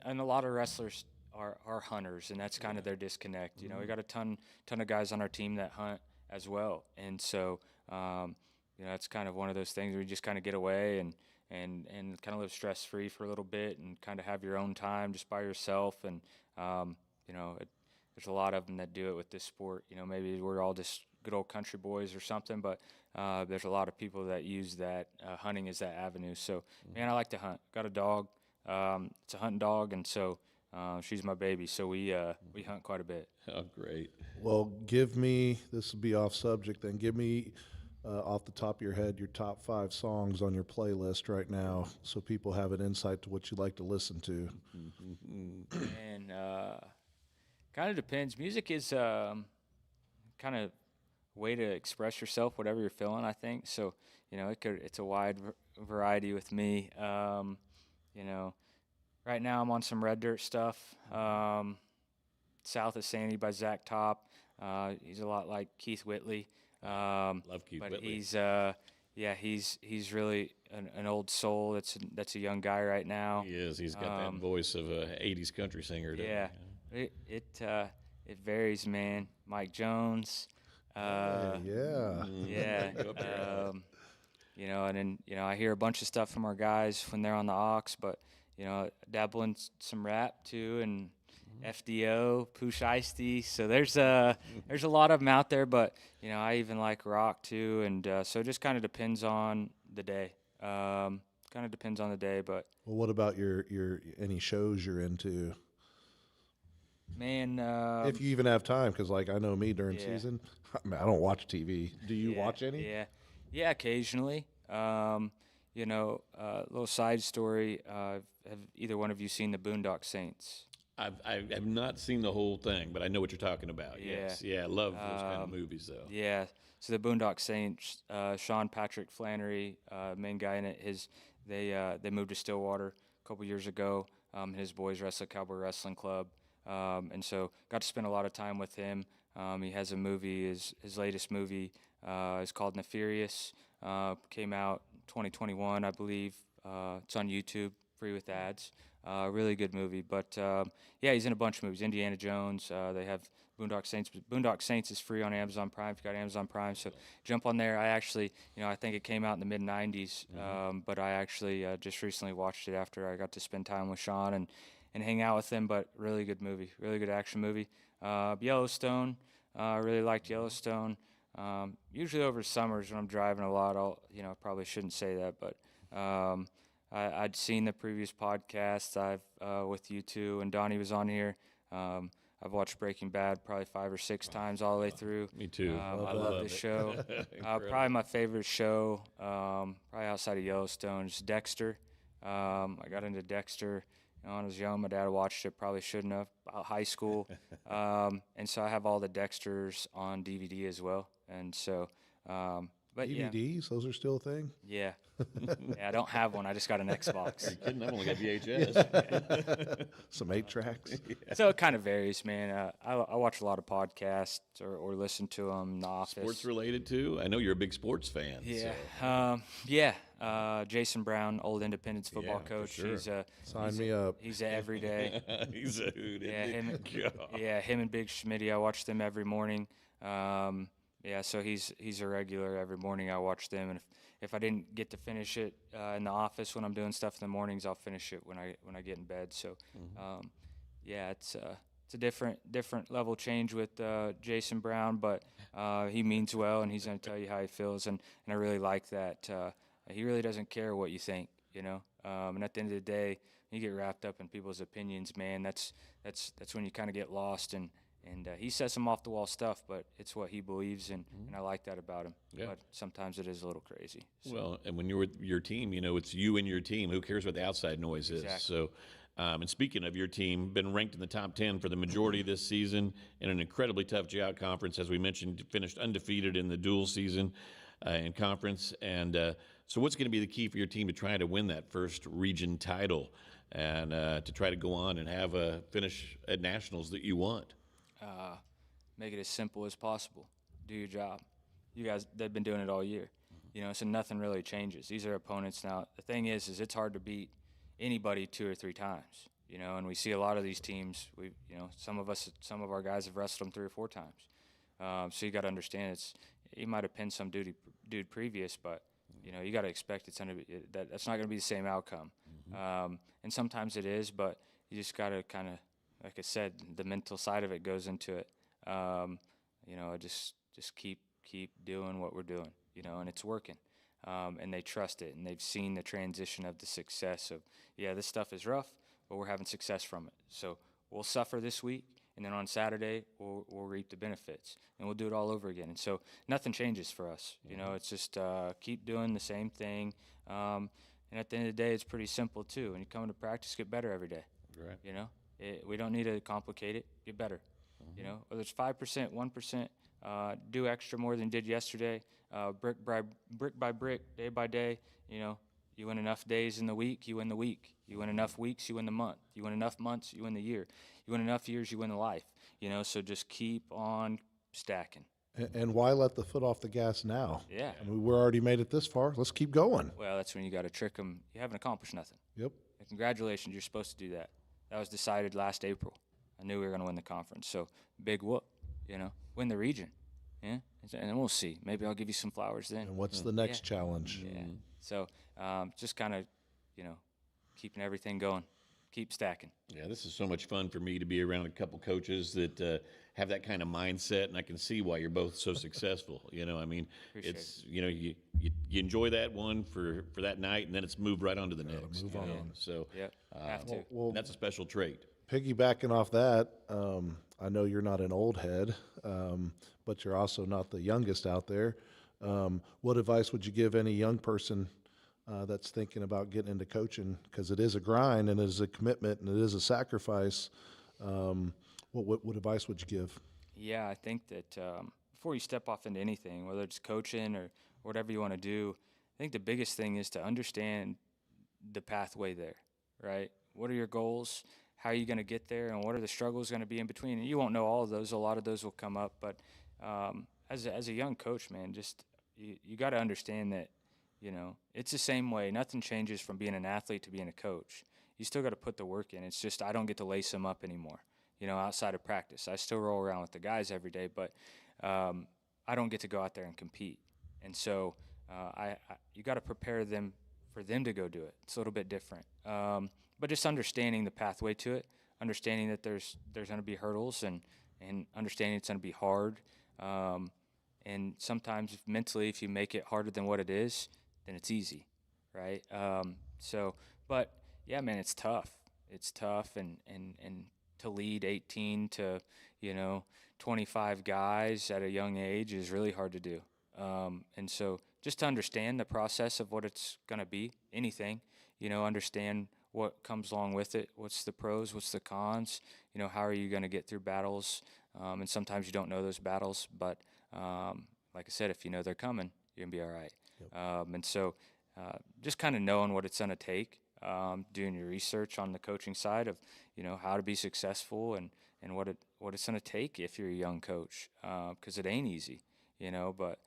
a lot of wrestlers are hunters, and that's kind of their disconnect. We got a ton of guys on our team that hunt as well, and so it's kind of one of those things where you just kind of get away and kind of live stress-free for a little bit and kind of have your own time just by yourself. And, there's a lot of them that do it with this sport. Maybe we're all just good old country boys or something, but there's a lot of people that use that hunting as that avenue. So, man, I like to hunt. Got a dog. It's a hunting dog, and so she's my baby. So we hunt quite a bit. Oh, great. Well, this will be off subject then, give me off the top of your head, your top 5 songs on your playlist right now, so people have an insight to what you like to listen to. And kind of depends. Music is kind of way to express yourself, whatever you're feeling, I think. So, it's a wide variety with me. Right now I'm on some Red Dirt stuff. South of Sandy by Zach Top. He's a lot like Keith Whitley. Love Keith Whitley. He's really an old soul. That's a young guy right now. He is. He's got that voice of a '80s country singer. Yeah, it varies, man. Mike Jones. Yeah. And then I hear a bunch of stuff from our guys when they're on the aux, but dabble in some rap too, and FDO, Poosh Ice-T. So there's a lot of them out there, but I even like rock too, and so it just kind of depends on the day. Kind of depends on the day, but Well, what about your any shows you're into? man, If you even have time, because like I know me during yeah. season, I don't watch TV. Do you watch any? Yeah, occasionally. Little side story. Have either one of you seen the Boondock Saints? I've not seen the whole thing, but I know what you're talking about. Yeah. Yes, I love those kind of movies, though. Yeah. So the Boondock Saints, Sean Patrick Flannery, main guy in it, they moved to Stillwater a couple years ago. His boys wrestle at Cowboy Wrestling Club, and so got to spend a lot of time with him. He has a movie. His latest movie is called Nefarious. Came out 2021, I believe. It's on YouTube, free with ads. Really good movie. But he's in a bunch of movies. Indiana Jones. They have Boondock Saints. Boondock Saints is free on Amazon Prime if you got Amazon Prime. So jump on there. I actually, I think it came out in the mid '90s. But I actually just recently watched it after I got to spend time with Sean and hang out with him. But really good movie. Really good action movie. Yellowstone. Really liked Yellowstone. Usually over summers when I'm driving a lot, I probably shouldn't say that, but I'd seen the previous podcasts with you two, and Donnie was on here. I've watched Breaking Bad probably 5 or 6 times all the way through. Me too. I love this show. Probably my favorite show, probably outside of Yellowstone, is Dexter. I got into Dexter when I was young. My dad watched it, probably shouldn't have, about high school. And so I have all the Dexters on DVD as well. And so, but DVDs, those are still a thing? yeah. I don't have one. I just got an Xbox. You're kidding? I've only got VHS. Some 8 tracks. So it kind of varies, man. I watch a lot of podcasts or listen to them in the office. Sports related too? I know you're a big sports fan. Yeah. So. Jason Brown, old Independence football for coach. sure. Sign me up. He's a everyday. He's a hoot. Him and Big Schmitty. I watch them every morning. So he's a regular every morning. I watch them, and if I didn't get to finish it in the office when I'm doing stuff in the mornings, I'll finish it when I get in bed. So, it's a different level change with Jason Brown, but he means well, and he's going to tell you how he feels, and I really like that. He really doesn't care what you think, and at the end of the day, you get wrapped up in people's opinions, man. That's when you kind of get lost, and he says some off-the-wall stuff, but it's what he believes, and I like that about him. Yeah. But sometimes it is a little crazy. So. Well, and when you're with your team, it's you and your team. Who cares what the outside noise is? So, and speaking of your team, been ranked in the top 10 for the majority of this season in an incredibly tough J-Out conference. As we mentioned, finished undefeated in the dual season in conference. And so what's going to be the key for your team to try to win that first region title and to try to go on and have a finish at nationals that you want? Make it as simple as possible. Do your job. You guys, they've been doing it all year. So nothing really changes. These are opponents now. The thing is it's hard to beat anybody 2 or 3 times. And we see a lot of these teams. Some of our guys have wrestled them 3 or 4 times. So you got to understand you might have pinned some dude previous, but you got to expect it's gonna be that's not gonna be the same outcome. And sometimes it is, but you just got to kind of, like I said, the mental side of it goes into it. Just keep doing what we're doing, and it's working. And they trust it, and they've seen the transition of the success of, this stuff is rough, but we're having success from it. So we'll suffer this week, and then on Saturday we'll reap the benefits, and we'll do it all over again. And so nothing changes for us. It's just keep doing the same thing. And at the end of the day, it's pretty simple too. When you come into practice, get better every day. Right. We don't need to complicate it. Get better. Whether it's 5%, 1%, do extra more than you did yesterday. Brick by brick, day by day. You win enough days in the week, you win the week. You win enough weeks, you win the month. You win enough months, you win the year. You win enough years, you win the life. So just keep on stacking. And why let the foot off the gas now? Yeah. I mean, we're already made it this far. Let's keep going. Well, that's when you got to trick them. You haven't accomplished nothing. Yep. Congratulations, you're supposed to do that. That was decided last April. I knew we were going to win the conference. So big whoop, win the region. Yeah, and we'll see. Maybe I'll give you some flowers then. And what's the next challenge? Yeah. So just kind of, keeping everything going. keep stacking. Yeah, this is so much fun for me to be around a couple coaches that have that kind of mindset, and I can see why you're both so successful. I mean, Appreciate it's you enjoy that one for that night, and then it's moved right on to the next. move you on. know? So, Yep, have to. Well, and that's a special trait. piggybacking off that, I know you're not an old head, but you're also not the youngest out there. What advice would you give any young person that's thinking about getting into coaching? Because it is a grind and it is a commitment and it is a sacrifice. What advice would you give? Yeah, I think that before you step off into anything, whether it's coaching or whatever you want to do, I think the biggest thing is to understand the pathway there, right? What are your goals? How are you going to get there? And what are the struggles going to be in between? And you won't know all of those. A lot of those will come up. But as a young coach, man, just you got to understand that, it's the same way. Nothing changes from being an athlete to being a coach. You still got to put the work in. It's just I don't get to lace them up anymore, outside of practice. I still roll around with the guys every day, but I don't get to go out there and compete. And so you got to prepare them for them to go do it. It's a little bit different. But just understanding the pathway to it, understanding that there's going to be hurdles and understanding it's going to be hard. And sometimes mentally, if you make it harder than what it is, then it's easy, right? But yeah, man, it's tough. It's tough, and to lead 18 to 25 guys at a young age is really hard to do. And so just to understand the process of what it's going to be, anything, understand what comes along with it. What's the pros? What's the cons? How are you going to get through battles? And sometimes you don't know those battles, but like I said, if you know they're coming, you're going to be all right. Yep. And so just kind of knowing what it's going to take, doing your research on the coaching side of, how to be successful and what it's going to take if you're a young coach, because it ain't easy, but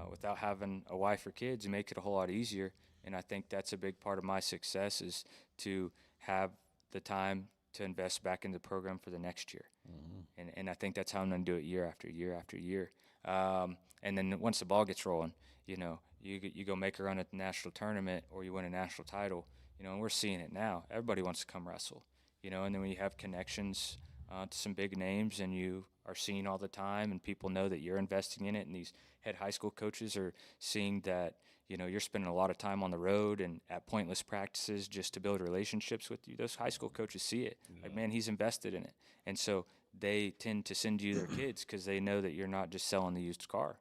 without having a wife or kids, you make it a whole lot easier. And I think that's a big part of my success is to have the time to invest back in the program for the next year. Mm-hmm. And I think that's how I'm going to do it year after year after year. And then once the ball gets rolling, you go make a run at the national tournament or you win a national title, and we're seeing it now. Everybody wants to come wrestle, and then when you have connections to some big names and you are seen all the time and people know that you're investing in it, and these head high school coaches are seeing that, you're spending a lot of time on the road and at pointless practices just to build relationships with you. Those high school coaches see it. Yeah. Like, man, he's invested in it. And so they tend to send you their kids because they know that you're not just selling the used car,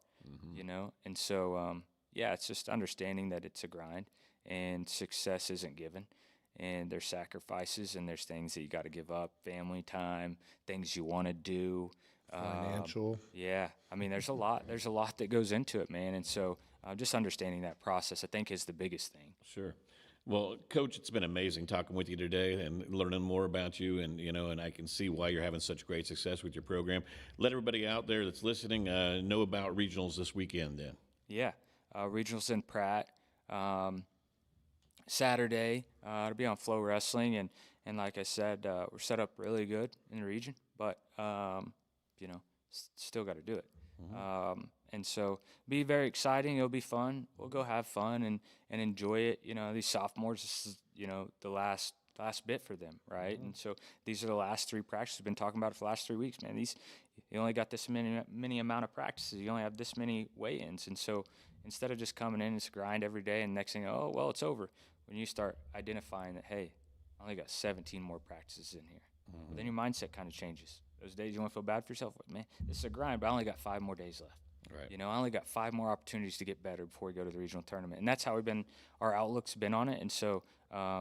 And so, it's just understanding that it's a grind and success isn't given. And there's sacrifices and there's things that you got to give up, family time, things you want to do. Financial. I mean, there's a lot that goes into it, man. And so just understanding that process, I think, is the biggest thing. Sure. Well, Coach, it's been amazing talking with you today and learning more about you, and and I can see why you're having such great success with your program. Let everybody out there that's listening know about regionals this weekend. Then. Yeah, regionals in Pratt Saturday. It'll be on Flow Wrestling, and like I said, we're set up really good in the region, but still got to do it. Mm-hmm. And so be very exciting. It'll be fun. We'll go have fun and enjoy it. These sophomores, this is, the last bit for them, right? Mm-hmm. And so these are the last 3 practices. We've been talking about it for the last 3 weeks, man. You only got this many amount of practices. You only have this many weigh-ins. And so instead of just coming in, it's grind every day, and next thing, it's over. When you start identifying that, hey, I only got 17 more practices in here, well, then your mindset kind of changes. Those days you want to feel bad for yourself, like, man, this is a grind, but I only got 5 more days left. Right. I only got 5 more opportunities to get better before we go to the regional tournament. And that's how our outlook's been on it. And so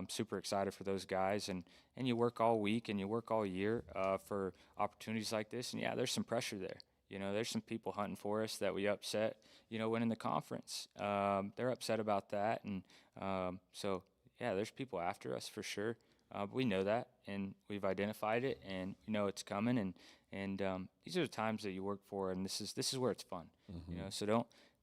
super excited for those guys. And you work all week and you work all year for opportunities like this. And, there's some pressure there. There's some people hunting for us that we upset, winning the conference. They're upset about that. And there's people after us for sure. We know that, and we've identified it, and we know it's coming. And these are the times that you work for, and this is where it's fun. Mm-hmm. So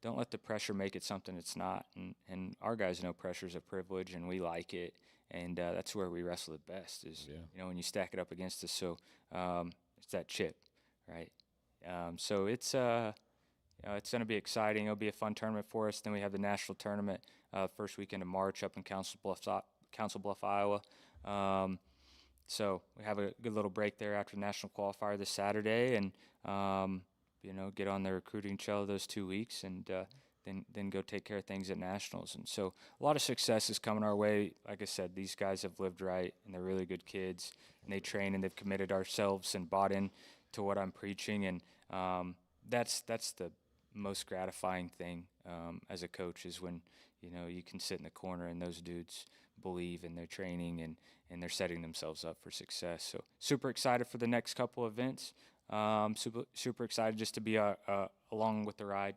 don't let the pressure make it something it's not. And our guys know pressure is a privilege, and we like it. And that's where we wrestle the best is, when you stack it up against us. So it's that chip, right? So it's going to be exciting. It'll be a fun tournament for us. Then we have the national tournament first weekend of March up in Council Bluffs, Iowa. So we have a good little break there after the national qualifier this Saturday, and get on the recruiting trail those 2 weeks, and then go take care of things at nationals. And so a lot of success is coming our way. Like I said, these guys have lived right, and they're really good kids, and they train, and they've committed ourselves and bought in to what I'm preaching, and that's the most gratifying thing as a coach, is when you can sit in the corner and those dudes believe in their training, and they're setting themselves up for success. So super excited for the next couple of events. Super excited just to be along with the ride.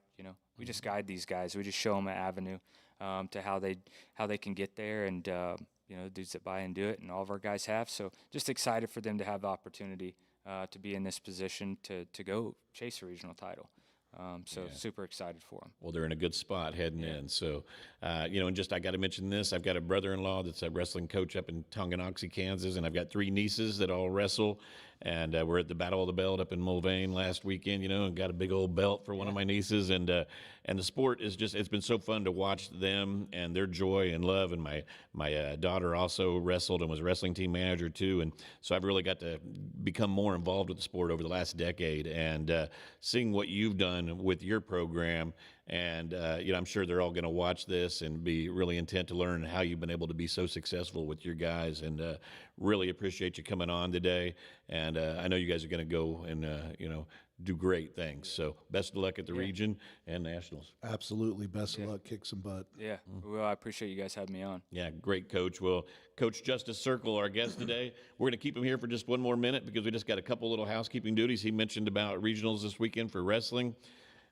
We just guide these guys. We just show them an avenue to how they can get there, and dudes that buy and do it, and all of our guys have. So just excited for them to have the opportunity to be in this position to go chase a regional title. Super excited for them. Well, they're in a good spot heading in. So, and just I got to mention this. I've got a brother-in-law that's a wrestling coach up in Tonganoxie, Kansas, and I've got 3 nieces that all wrestle. And we're at the Battle of the Belt up in Mulvane last weekend, and got a big old belt for one of my nieces. And the sport is it's been so fun to watch them and their joy and love. And my daughter also wrestled and was a wrestling team manager too. And so I've really got to become more involved with the sport over the last decade, and seeing what you've done with your program. And, I'm sure they're all going to watch this and be really intent to learn how you've been able to be so successful with your guys, and really appreciate you coming on today. And I know you guys are going to go and, do great things. So best of luck at the region and nationals. Absolutely. Best of luck. Kick some butt. Yeah. Well, I appreciate you guys having me on. Yeah, great, Coach. Well, Coach Justice Circle, our guest today, we're going to keep him here for just one more minute because we just got a couple little housekeeping duties. He mentioned about regionals this weekend for wrestling.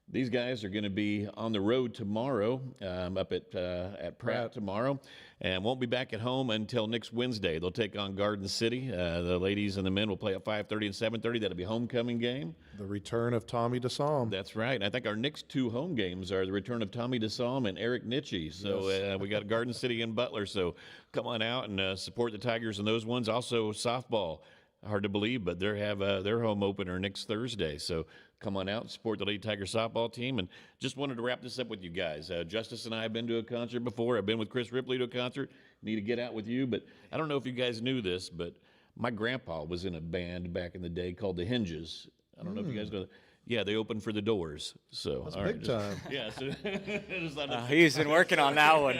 These guys are going to be on the road tomorrow, up at Pratt tomorrow, and won't be back at home until next Wednesday. They'll take on Garden City. The ladies and the men will play at 5:30 and 7:30. That'll be a homecoming game. The return of Tommy DeSalm. That's right. And I think our next 2 home games are the return of Tommy DeSalm and Eric Nitchie. So we got Garden City and Butler. So come on out and support the Tigers in those ones. Also softball. Hard to believe, but they have their home opener next Thursday. So come on out and support the Lady Tiger softball team. And just wanted to wrap this up with you guys. Justice and I have been to a concert before. I've been with Chris Ripley to a concert. Need to get out with you. But I don't know if you guys knew this, but my grandpa was in a band back in the day called the Hinges. I don't know if you guys know. Yeah, they opened for the Doors. So That's all big time. Yeah, so He's been working on that one.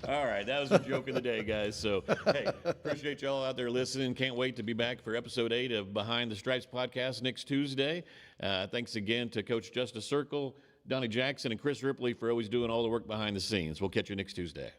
all right, that was a joke of the day, guys. So, hey, appreciate y'all out there listening. Can't wait to be back for episode 8 of Behind the Stripes podcast next Tuesday. Thanks again to Coach Justice Circle, Donnie Jackson, and Chris Ripley for always doing all the work behind the scenes. We'll catch you next Tuesday.